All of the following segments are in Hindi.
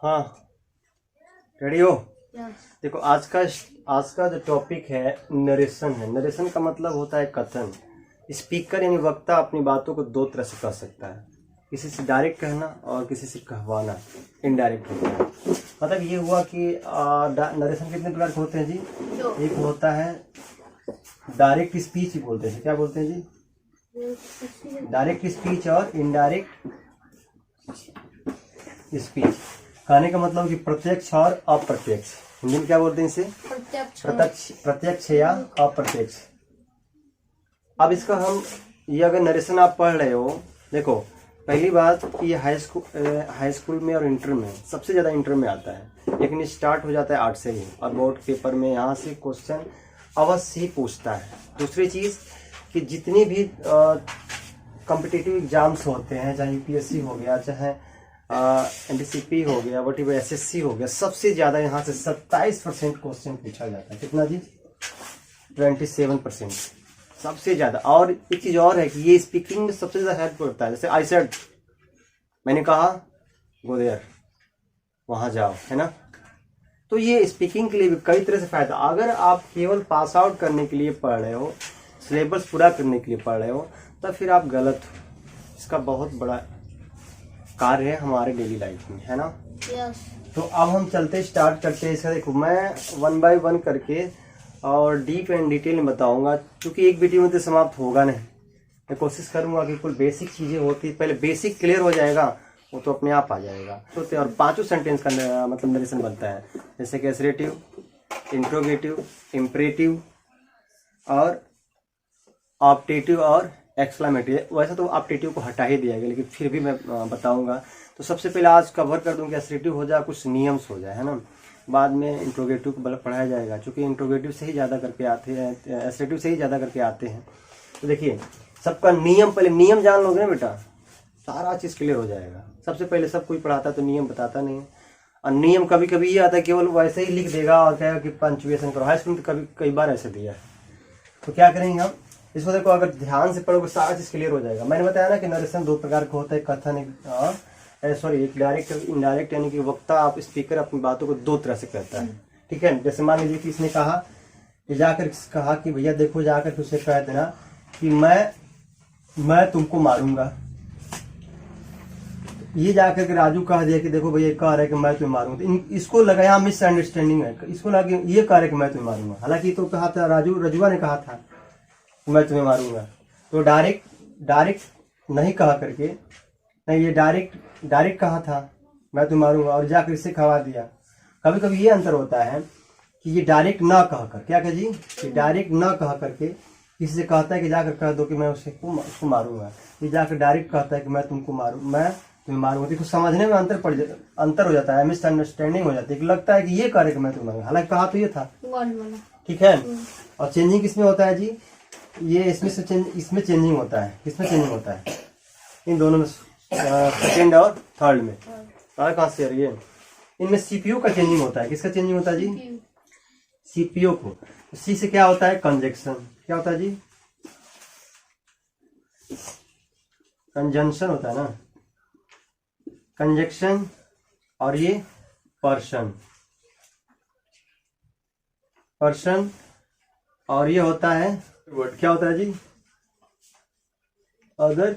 हाँ, रेडी हो? यस। देखो आज का जो टॉपिक है नरेशन है। नरेशन का मतलब होता है कथन। स्पीकर यानी वक्ता अपनी बातों को दो तरह से कह सकता है, किसी से डायरेक्ट कहना और किसी से कहवाना इनडायरेक्ट होता है। मतलब ये हुआ कि नरेशन कितने प्रकार के होते हैं जी? एक होता है डायरेक्ट स्पीच ही बोलते हैं, क्या बोलते हैं जी? डायरेक्ट स्पीच और इनडायरेक्ट स्पीच। कहने का मतलब कि प्रत्यक्ष और अप्रत्यक्ष। हिंदी में क्या बोलते हैं इसे? प्रत्यक्ष या अप्रत्यक्ष। अब इसका हम ये अगर नरेशन आप पढ़ रहे हो, देखो पहली बात कि ये हाई स्कूल में और इंटर में सबसे ज्यादा इंटर में आता है, लेकिन स्टार्ट हो जाता है 8 से ही, और बोर्ड पेपर में यहाँ से क्वेश्चन अवश्य ही पूछता है। दूसरी चीज कि जितनी भी कॉम्पिटिटिव एग्जाम्स होते हैं, चाहे यूपीएससी हो गया, चाहे एनटीसीपी हो गया, वट एसएससी हो गया, सबसे ज्यादा यहाँ से 27% क्वेश्चन पूछा जाता है। कितना जी? 27% सबसे ज्यादा। और एक चीज और है कि ये स्पीकिंग में सबसे ज्यादा हेल्प करता है। जैसे आई सेड, मैंने कहा गो देयर, वहां जाओ, है ना। तो ये स्पीकिंग के लिए भी कई तरह से फायदा। अगर आप केवल पास आउट करने के लिए पढ़ रहे हो, सिलेबस पूरा करने के लिए पढ़ रहे हो, तब फिर आप गलत हो। इसका बहुत बड़ा कार्य है हमारे डेली लाइफ में, है ना। यस। तो अब हम चलते स्टार्ट करते हैं इसका। देखो मैं 1 बाय 1 करके और डीप एंड डिटेल में बताऊंगा, क्योंकि एक वीडियो में तो समाप्त होगा नहीं। मैं कोशिश करूंगा कि कुल बेसिक चीजें होती, पहले बेसिक क्लियर हो जाएगा, वो तो अपने आप आ जाएगा। तो और 5 सेंटेंस का मतलब नरेशन बनता है, जैसे कि असरेटिव, इंट्रोगेटिव, इम्परेटिव और ऑप्टेटिव और एक्सक्लामेटिव। वैसे तो ऑप्टेटिव को हटा ही दिया गया, लेकिन फिर भी मैं बताऊंगा। तो सबसे पहले आज कवर कर दूं कि असरेटिव हो जाए, कुछ नियम्स हो जाए, है ना। बाद में इंट्रोगेटिव को पढ़ाया जाएगा, क्योंकि इंट्रोगेटिव से ही ज़्यादा करके आते हैं, असरेटिव से ही ज़्यादा करके आते हैं। तो देखिए सबका नियम, पहले नियम जान लोगे ना बेटा, सारा चीज़ क्लियर हो जाएगा। सबसे पहले सब कोई पढ़ाता तो नियम बताता नहीं है, और नियम कभी कभी ये आता है केवल वैसे ही लिख देगा और कहेगा कि पंचुएशन करो। हाई स्कूल में तो कई बार ऐसे दिया है। तो क्या करेंगे हम इसको, देखो अगर ध्यान से पढ़ोगे सारा चीज क्लियर हो जाएगा। मैंने बताया ना कि नरेशन 2 प्रकार का होता है, कथन एक डायरेक्ट और इनडायरेक्ट, यानी कि वक्ता आप स्पीकर अपनी बातों को 2 तरह से कहता है, ठीक है। जैसे मान लीजिए कि इसने कहा कि जाकर कहा कि भैया देखो, जाकर उसे कह देना कि मैं तुमको मारूंगा। ये जाकर के राजू कह दिया कि देखो भैया कह रहा है कि मैं तुम्हें मारूंगा, तो इसको लगा यहाँ मिसअंडरस्टैंडिंग है, इसको लगा ये कह रहा है कि मैं तुम्हें मारूंगा, हालांकि तो कहा था रजुआ ने कहा था मैं तुम्हें मारूंगा। तो डायरेक्ट नहीं कहा करके, नहीं ये डायरेक्ट कहा था मैं तुम्हें मारूंगा, और जाकर इससे खवा दिया। कभी कभी ये अंतर होता है कि ये डायरेक्ट ना कह कर, क्या कह जी, कि डायरेक्ट ना कह करके किसी से कहता है कि जाकर कह दो कि मैं उसको मारूंगा। ये जाकर डायरेक्ट कहता है कि मैं तुम्हें मारूंगा। देखो समझने में अंतर हो जाता है, मिसअंडरस्टैंडिंग हो जाती है, लगता है कि ये कह रहे कि मैं तुम्हें मारूंगा, हालांकि कहा तो ये था, ठीक है। और चेंजिंग किसमें होता है जी? ये इसमें चेंजिंग होता है। किसमें चेंजिंग होता है? इन दोनों में, सेकेंड और थर्ड में। कहाँ से आ रही है? इनमें सीपीयू का चेंजिंग होता है। किसका चेंजिंग होता है जी? सीपीयू को। सी से क्या होता है? कंजक्शन। क्या होता है जी? कंजंक्शन होता है ना, कंजक्शन। और ये पर्सन, और ये होता है वर्ड। क्या होता है जी? Other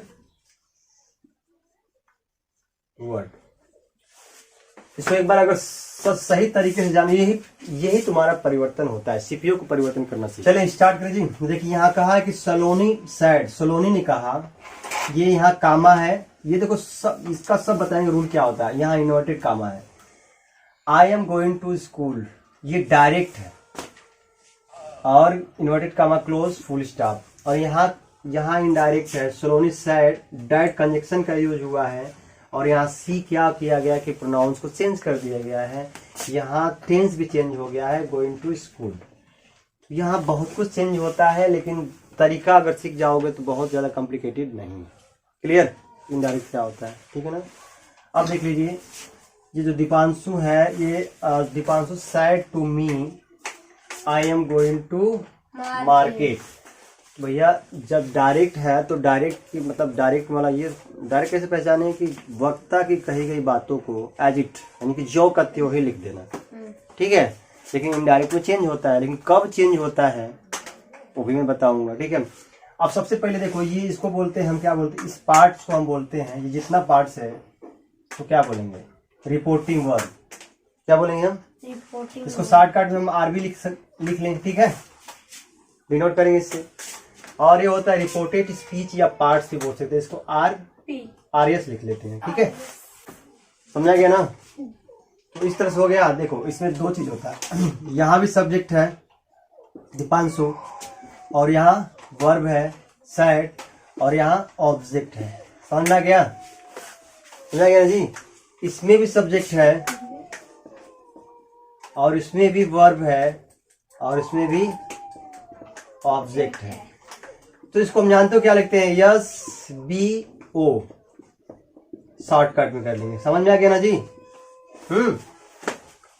word. इसको एक बार अगर सही तरीके से जानिए, यही तुम्हारा परिवर्तन होता है। सीपीयू को परिवर्तन करना सीखिए। चलिए स्टार्ट करें जी। देखिए यहाँ कहा है कि सलोनी ने कहा, ये यहाँ कामा है। ये देखो इसका सब बताएंगे रूल क्या होता है। यहाँ इन्वर्टेड कामा है। I am going to school, ये डायरेक्ट है, और inverted comma close full stop. और यहाँ इनडायरेक्ट है। सलोनी सैड, डायरेक्ट कंजक्शन का यूज हुआ है। और यहाँ सी क्या किया गया कि प्रोनाउंस को चेंज कर दिया गया है। यहाँ टेंस भी चेंज हो गया है, गोइंग टू स्कूल। यहाँ बहुत कुछ चेंज होता है, लेकिन तरीका अगर सीख जाओगे तो बहुत ज्यादा कॉम्प्लिकेटेड नहीं। क्लियर? इनडायरेक्ट क्या होता है, ठीक है ना। अब देख लीजिए, ये जो दीपांशु है, ये Deepanshu said to me I am going to market. भैया जब डायरेक्ट है तो डायरेक्ट की मतलब डायरेक्ट वाला ये डायरेक्ट कैसे पहचाने कि वक्ता की कही गई बातों को एज इट यानी कि जो का त्यों ही लिख देना, ठीक है। लेकिन इनडायरेक्ट में चेंज होता है, लेकिन कब चेंज होता है वो भी मैं बताऊंगा, ठीक है। अब सबसे पहले देखो ये इसको बोलते हैं हम क्या बोलते हैं, इस पार्ट्स को हम बोलते हैं, ये जितना पार्ट्स है तो क्या बोलेंगे, रिपोर्टिंग वर्ब। क्या बोलेंगे हम, रिपोर्टिंग। इसको शॉर्टकट में हम आरबी लिख लेंगे, ठीक है, डिनोट करेंगे इससे। और ये होता है रिपोर्टेड स्पीच या पार्ट्स भी बोल सकते हैं, इसको आरएस लिख लेते हैं, ठीक है, समझा गया ना। तो इस तरह से हो गया। देखो इसमें दो चीज होता है, यहाँ भी सब्जेक्ट है दीपांशु, और यहाँ वर्ब है सैड, और यहाँ ऑब्जेक्ट है, समझ गया, समझा गया जी। इसमें भी सब्जेक्ट है, और इसमें भी वर्ब है, और इसमें भी ऑब्जेक्ट है। तो इसको हम जानते हो क्या लिखते हैं, यस बी ओ, शॉर्टकट में कर लेंगे, समझ में आ गया ना जी।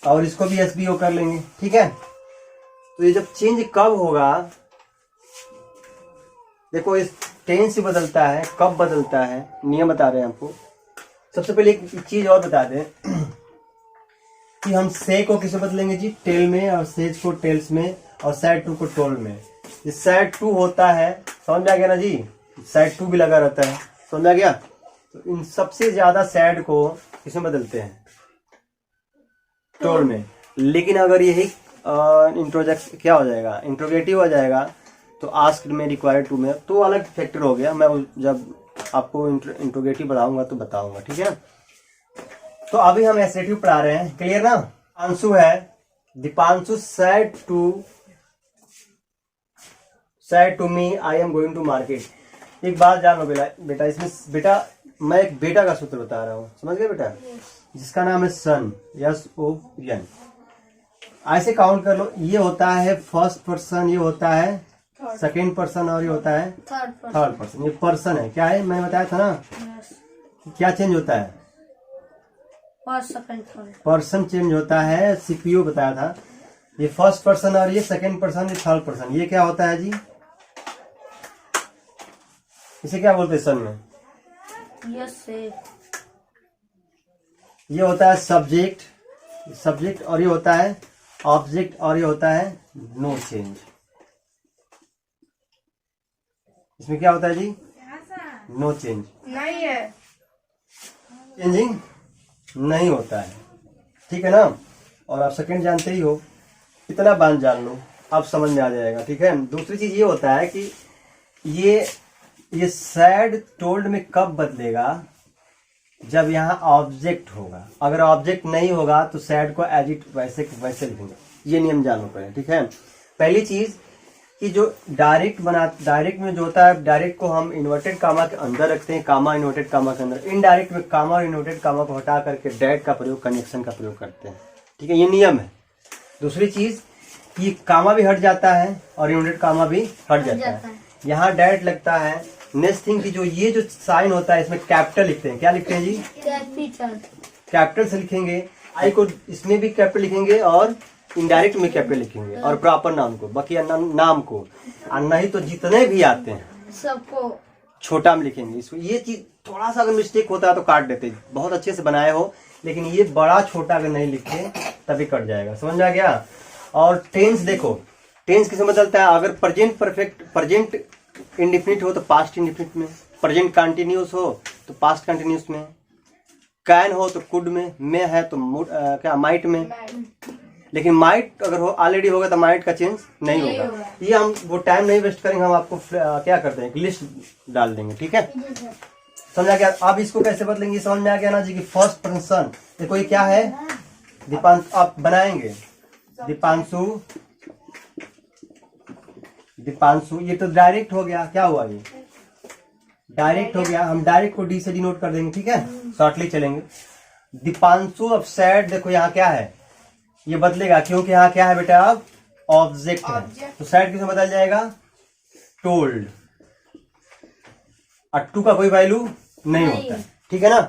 और इसको भी एस बी ओ कर लेंगे, ठीक है। तो ये जब चेंज कब होगा, देखो इस टेंस से बदलता है, कब बदलता है, नियम बता रहे हैं आपको। सबसे पहले एक चीज और बता दें कि हम से को किसे बदलेंगे जी, टेल में, और सेज को टेल्स में, और सैड टू को टोल में। ये सैड टू होता है, समझ आ गया ना जी, सैड टू भी लगा रहता है, समझ आ गया। तो इन सबसे ज्यादा सैड को किसमें बदलते हैं, टोल में। लेकिन अगर यही इंट्रोजेक्ट क्या हो जाएगा, इंट्रोगेटिव हो जाएगा, तो आस्क में, रिक्वायर्ड टू में, तो अलग फैक्टर हो गया। मैं जब आपको इंट्रोगेटिव बढ़ाऊंगा तो बताऊंगा, ठीक है। तो अभी हम एसेटिव पढ़ा रहे हैं, क्लियर ना। अंशु है, Deepanshu said to me I am going to market. एक बात जान लो बेटा, इसमें बेटा मैं एक बेटा का सूत्र बता रहा हूँ, समझ गए बेटा, जिसका नाम है सन, SON। ऐसे काउंट कर लो, ये होता है फर्स्ट पर्सन, ये होता है सेकेंड पर्सन, और ये होता है थर्ड पर्सन। ये पर्सन है, क्या है, मैंने बताया था ना, क्या चेंज होता है, पर्सन चेंज होता है, सीपीओ बताया था। ये फर्स्ट पर्सन, और ये सेकेंड पर्सन, ये थर्ड पर्सन। ये क्या होता है जी, इसे क्या बोलते हैं सन में, ये होता है सब्जेक्ट, और ये होता है ऑब्जेक्ट, और ये होता है नो चेंज। इसमें क्या होता है जी, नो चेंज, नहीं है, चेंजिंग नहीं होता है, ठीक है ना। और आप सेकंड जानते ही हो, इतना बात जान लो, आप समझ में आ जाएगा, ठीक है। दूसरी चीज ये होता है कि ये सैड टोल्ड में कब बदलेगा, जब यहाँ ऑब्जेक्ट होगा। अगर ऑब्जेक्ट नहीं होगा तो सैड को एज इट वैसे लिखेंगे। ये नियम जानो पहले, ठीक है। पहली चीज कि जो डायरेक्ट में जो होता है, डायरेक्ट को हम इन्वर्टेड कामा के अंदर रखते हैं, कामा इन्वर्टेड कामा के अंदर। इनडायरेक्ट में कामा और इन्वर्टेड कामा को हटा करके डैट का प्रयोग, कनेक्शन का प्रयोग करते हैं, ठीक है, ये नियम है। दूसरी चीज कि कामा भी हट जाता है और इन्वर्टेड कामा भी हट जाता है। यहाँ डैट लगता है। नेक्स्ट थिंग की ये जो साइन होता है, इसमें कैपिटल लिखते हैं, क्या लिखते हैं जी, कैपिटल से लिखेंगे। आई को इसमें भी कैपिटल लिखेंगे, और इनडायरेक्ट में कैपिटल लिखेंगे, और प्रॉपर नाम को, बाकी नाम को, और नहीं तो जितने भी आते हैं सबको छोटा में लिखेंगे। इसको ये चीज थोड़ा सा अगर मिस्टेक होता है तो काट देते, बहुत अच्छे से बनाए हो, लेकिन ये बड़ा छोटा अगर नहीं लिखे तभी कट जाएगा, समझ में आ गया। और टेंस देखो, टेंस किसे बदलता है, अगर प्रेजेंट इंडिफिनिट हो तो पास्ट इंडिफिनिट में, प्रेजेंट कंटिन्यूस हो तो पास्ट कंटिन्यूस में, कैन हो तो कुड में है तो क्या माइट में। लेकिन माइट अगर हो ऑलरेडी होगा तो माइट का चेंज नहीं होगा। ये हम वो टाइम नहीं वेस्ट करेंगे, हम आपको क्या करते हैं, लिस्ट डाल देंगे, ठीक है, समझ आ गया। अब इसको कैसे बदलेंगे, समझ में आ गया ना जी, कि फर्स्ट पर्सन देखो ये क्या है, दीपांशु, आप बनाएंगे दीपांशु, ये तो डायरेक्ट हो गया, क्या हुआ, ये डायरेक्ट हो गया, हम डायरेक्ट को डी से डिनोट कर देंगे, ठीक है, शॉर्टली चलेंगे। दीपांशु अब सैड, देखो यहाँ क्या है, ये बदलेगा, क्योंकि यहाँ क्या है बेटा, अब ऑब्जेक्ट है, तो सैड किसमें बदल जाएगा, टोल्ड। टू का कोई वैल्यू नहीं होता है, ठीक है ना,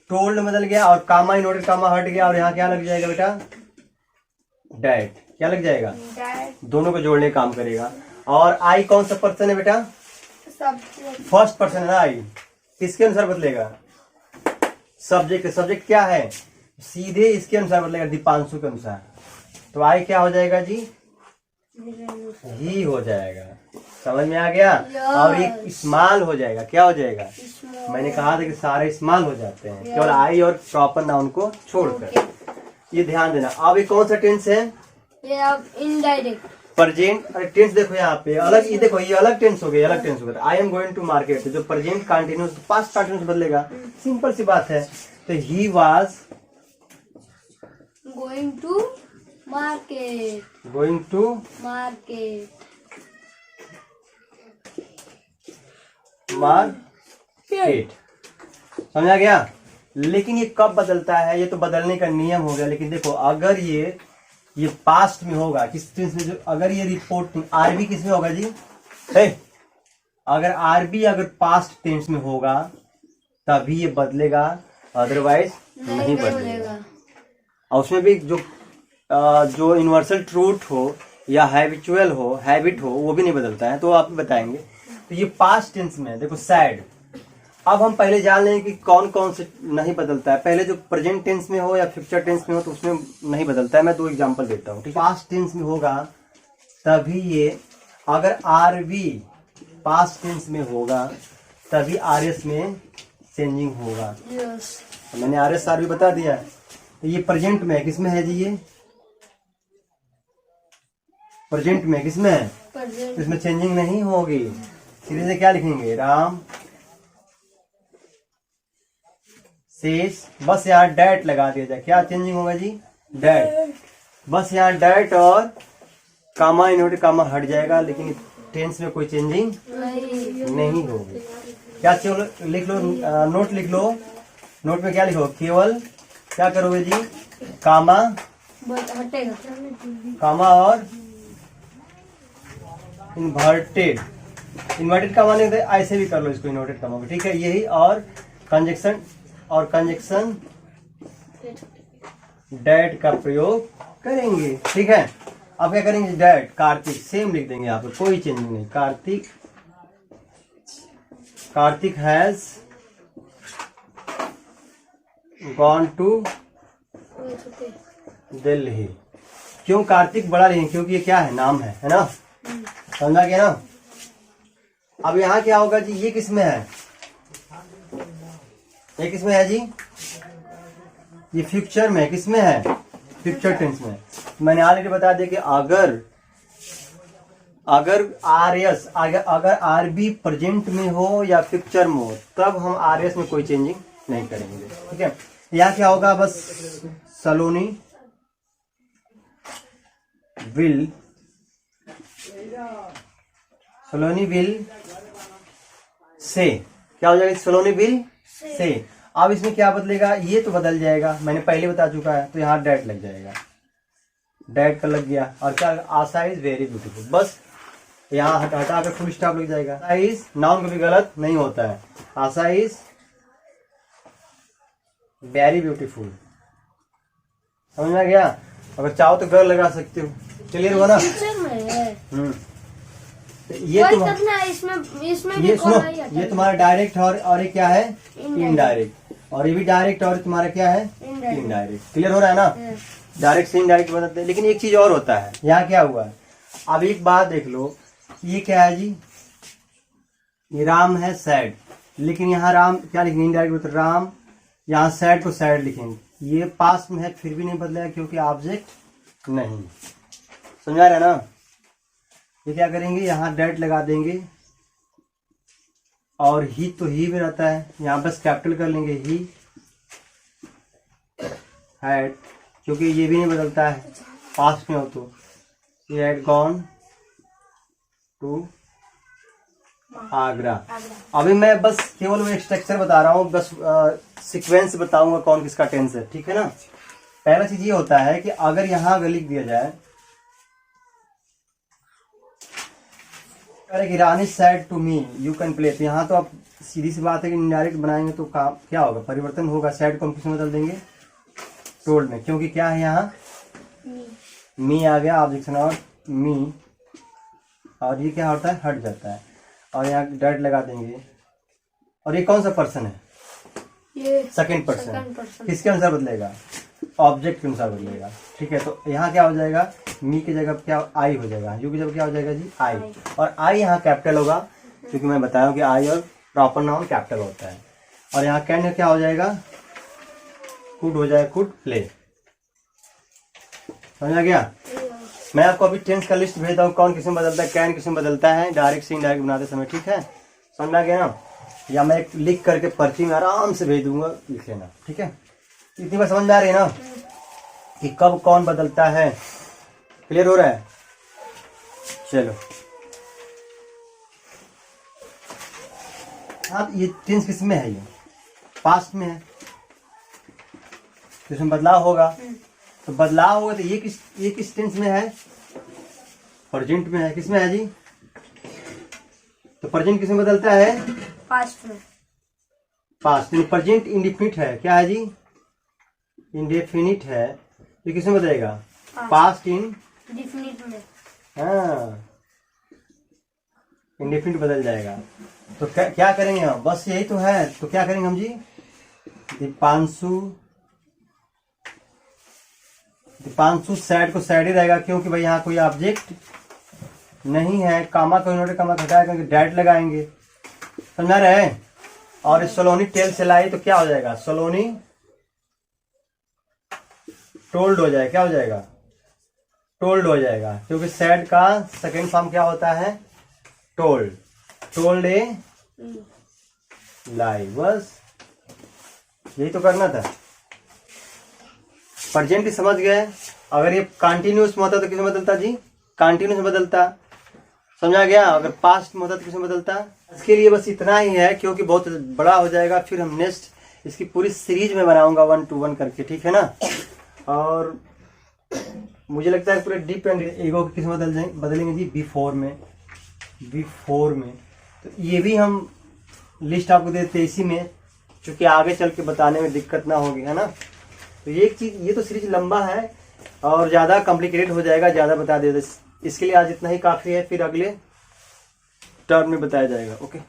टोल्ड बदल गया, और कामा इनवर्टेड कामा हट गया, और यहाँ क्या लग जाएगा बेटा, डैट, क्या लग जाएगा, दोनों को जोड़ने काम करेगा। और आई कौन सा पर्सन है बेटा? सब्जेक्ट। फर्स्ट पर्सन है ना आई। किसके अनुसार बदलेगा? सब्जेक्ट। सब्जेक्ट क्या है? सीधे इसके अनुसार बदलेगा, दीपांशु के अनुसार। तो आई क्या हो जाएगा जी? ही हो जाएगा। समझ में आ गया? और एक स्मॉल हो जाएगा। क्या हो जाएगा? मैंने कहा था कि सारे स्मॉल हो जाते हैं केवल आई और प्रॉपर नाउन को छोड़कर। ये ध्यान देना। अब ये कौन सा टेंस है? ये अब इनडायरेक्ट प्रेजेंट। अरे टेंस देखो यहाँ पे अलग, ये देखो ये अलग टेंस हो गया, अलग टेंस हो गया। I am going to market, जो प्रेजेंट कंटिन्यूस पास्ट कंटिन्यूस बदलेगा। सिंपल सी बात है। तो he was going to market. Going to market. Market. समझ आ गया? लेकिन ये कब बदलता है? ये तो बदलने का नियम हो गया। लेकिन देखो अगर ये पास्ट में होगा, किस टेंस में? जो अगर ये रिपोर्टिंग आरबी किस में होगा जी? अगर आरबी अगर पास्ट टेंस में होगा तभी ये बदलेगा, अदरवाइज नहीं बदलेगा। और उसमें भी जो यूनिवर्सल ट्रूथ हो या हैबिचुअल हो, हैबिट हो, वो भी नहीं बदलता है। तो आप बताएंगे। तो ये पास्ट टेंस में देखो सैड। अब हम पहले जान लेंगे कि कौन कौन से नहीं बदलता है। पहले जो प्रेजेंट टेंस में हो या फ्यूचर टेंस में हो तो उसमें नहीं बदलता है। मैं 2 एग्जांपल देता हूँ। ठीक है? पास्ट टेंस में होगा तभी ये, अगर आरबी पास्ट टेंस में होगा तभी आरएस में चेंजिंग होगा। तो मैंने आरएस आरबी बता दिया। तो ये प्रेजेंट में किसमें है जी? ये प्रेजेंट में किसमें है? तो इसमें चेंजिंग नहीं होगी। सीधे से क्या लिखेंगे? राम सेज। बस यहाँ डैट लगा दिया जाए। क्या चेंजिंग होगा जी? डैट। बस यहाँ डैट और कामा इन्वर्टेड कामा हट जाएगा, लेकिन टेंस में कोई चेंजिंग नहीं होगी। क्या लिख लो, नोट लिख लो। नोट में क्या लिखो? केवल क्या करोगे जी? कामा हटेगा। कामा और इन्वर्टेड। इन्वर्टेड कामा नहीं होता, ऐसे भी कर लो इसको इन्वर्टेड कामा को। ठीक है? यही। और कंजक्शन डैट का प्रयोग करेंगे। ठीक है? अब क्या करेंगे? डैट कार्तिक सेम लिख देंगे। यहाँ पे कोई चेंजिंग नहीं। Kartik has gone to Delhi. क्यों कार्तिक बड़ा नहीं? क्योंकि ये क्या है? नाम है ना? समझा गया ना? अब यहाँ क्या होगा जी? ये किसमें है? ये किसमें है जी? ये फ्यूचर में। किसमें है? फ्यूचर टेंस में। मैंने ऑलरेडी बता दिया कि अगर आरएस अगर आरबी प्रेजेंट में हो या फ्यूचर में हो तब हम आरएस में कोई चेंजिंग नहीं करेंगे। ठीक है? यहाँ क्या होगा? बस सलोनी विल से। क्या हो जाएगा? सलोनी विल से। अब इसमें क्या बदलेगा? ये तो बदल जाएगा, मैंने पहले बता चुका है। तो यहाँ डैट लग जाएगा। डैट का लग गया। और क्या? आशा इज वेरी ब्यूटीफुल। बस यहाँ हटा कर फुल स्टॉप लग जाएगा। आशा इज नाउन कभी गलत नहीं होता है। आशा इज वेरी ब्यूटीफुल। समझ में आ गया? अगर चाहो तो गर्ल लगा सकते हो। क्लियर हुआ ना? ये सुनो, ये तुम्हारा डायरेक्ट और ये क्या है? इनडायरेक्ट। और ये भी डायरेक्ट और तुम्हारा क्या है? इनडायरेक्ट। क्लियर हो रहा है ना? डायरेक्ट से इनडायरेक्ट बदलते हैं। लेकिन एक चीज और होता है। यहाँ क्या हुआ है? अब एक बात देख लो, ये क्या है जी? ये राम है सैड। लेकिन यहाँ राम क्या लिखेंगे? इनडायरेक्ट तो राम, यहाँ सैड को सैड लिखेंगे। ये पास में है फिर भी नहीं बदलेगा क्योंकि ऑब्जेक्ट नहीं। समझा रहे ना? ये क्या करेंगे? यहाँ डैट लगा देंगे। और ही तो ही में रहता है, यहाँ बस कैपिटल कर लेंगे ही हैड, क्योंकि ये भी नहीं बदलता है पास्ट में हो तो। He had gone to Agra. अभी मैं बस केवल वो स्ट्रक्चर बता रहा हूँ, बस सीक्वेंस बताऊंगा कौन किसका टेंस है। ठीक है ना? पहला चीज ये होता है कि अगर यहाँ अगर लिख दिया जाए अरे Rani said to me you can play, तो यहाँ तो आप सीधी सी बात है कि इनडायरेक्ट बनाएंगे तो क्या होगा? परिवर्तन होगा। सैड को हम किसमें बदल देंगे? टोल्ड में। क्योंकि क्या है यहाँ? मी आ गया ऑब्जेक्शन और मी और ये क्या होता है, हट जाता है, और यहाँ डॉट लगा देंगे। और ये कौन सा पर्सन है, ये सेकंड पर्सन। Second person. किसके अनुसार बदलेगा, ऑब्जेक्ट के अनुसार बदलेगा। ठीक है, तो यहाँ क्या हो जाएगा, मी की जगह क्या आई हो जाएगा, यू की जगह क्या हो जाएगा जी, आई। और आई यहाँ कैपिटल होगा, क्योंकि मैं बताया कि आई और प्रॉपर नाउन कैपिटल होता है। और यहाँ कैन क्या हो जाएगा, कुड हो जाएगा, कुड प्ले। समझ आ गया। मैं आपको अभी टेंस का लिस्ट भेजता हूँ, कौन किस्म बदलता है, कैन किस्म बदलता है डायरेक्ट से इनडायरेक्ट बनाते समय। ठीक है, समझ आ गया ना। या मैं एक लिख करके पर्ची में आराम से भेज दूंगा, लिख लेना। ठीक है, इतनी बार समझ में आ रही है ना कि कब कौन बदलता है, क्लियर हो रहा है। चलो अब ये टेंस किस में है, ये पास्ट में है, तो इसमें बदलाव होगा। तो बदलाव होगा तो ये किस टेंस में है, प्रेजेंट में है। किस में है जी, तो प्रेजेंट किस में बदलता है, पास्ट में। पास्ट। प्रेजेंट इंडेफिनिट है, क्या है जी, इंडेफिनिट है, ये किस में बदलेगा, पास्ट इन डिफिनिट में। हाँ, इंडेफिनिट बदल जाएगा। तो क्या करेंगे हम, बस यही तो है। तो क्या करेंगे हम जी, दीपांशु सैड को सैड ही रहेगा, क्योंकि भाई यहाँ कोई ऑब्जेक्ट नहीं है। कामा को इन्होंने कामा घटाया क्योंकि डैट लगाएंगे, समझा रहे। और सोलोनी टेल से लाई, तो क्या हो जाएगा, सोलोनी टोल्ड हो जाएगा। क्या हो जाएगा, टोल्ड हो जाएगा, क्योंकि सैड का सेकेंड फॉर्म क्या होता है, टोल्ड। टोल्ड ए लाई, बस यही तो करना था। प्रेजेंट समझ गए। अगर ये कंटिन्यूस में होता तो किसमें बदलता जी, कंटिन्यूस में बदलता, समझा गया। अगर पास्ट में होता तो किसमें बदलता। इसके लिए बस इतना ही है, क्योंकि बहुत बड़ा हो जाएगा। फिर हम नेक्स्ट इसकी पूरी सीरीज में बनाऊंगा 1 to 1 करके, ठीक है ना। और मुझे लगता है पूरे डीप एंड ईगो किस में बदलेंगे जी, B4 में। तो ये भी हम लिस्ट आपको देते इसी में, क्योंकि आगे चल के बताने में दिक्कत ना होगी, है ना। तो ये एक चीज, ये तो सीरीज लंबा है और ज्यादा कॉम्प्लिकेटेड हो जाएगा, ज्यादा बता देते। इसके लिए आज इतना ही काफी है, फिर अगले टर्म में बताया जाएगा। ओके।